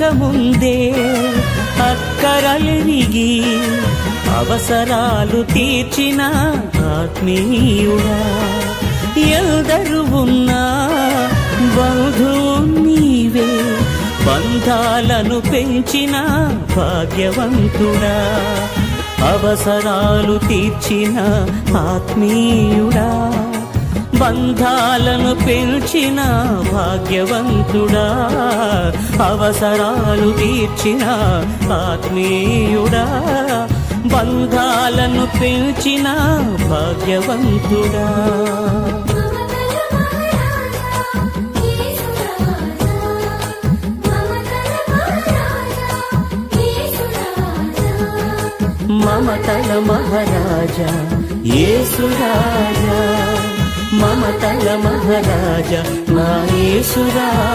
రాకముందే అక్కరలిరిగి అవసరాలు తీర్చిన ఆత్మీయుడా, ఎల్దరు ఉన్నా బంధువు నీవే, బంధాలను పెంచిన భాగ్యవంతుడా, అవసరాలు తీర్చిన ఆత్మీయుడా, బంధాలను పెంచిన భాగ్యవంతుడా, అవసరాలు తీర్చిన ఆత్మీయుడా, బంధాలను పెంచిన భాగ్యవంతుడా. మమతల మహారాజా యేసురాజా, మమతల మహారాజా నా యేసురాజా.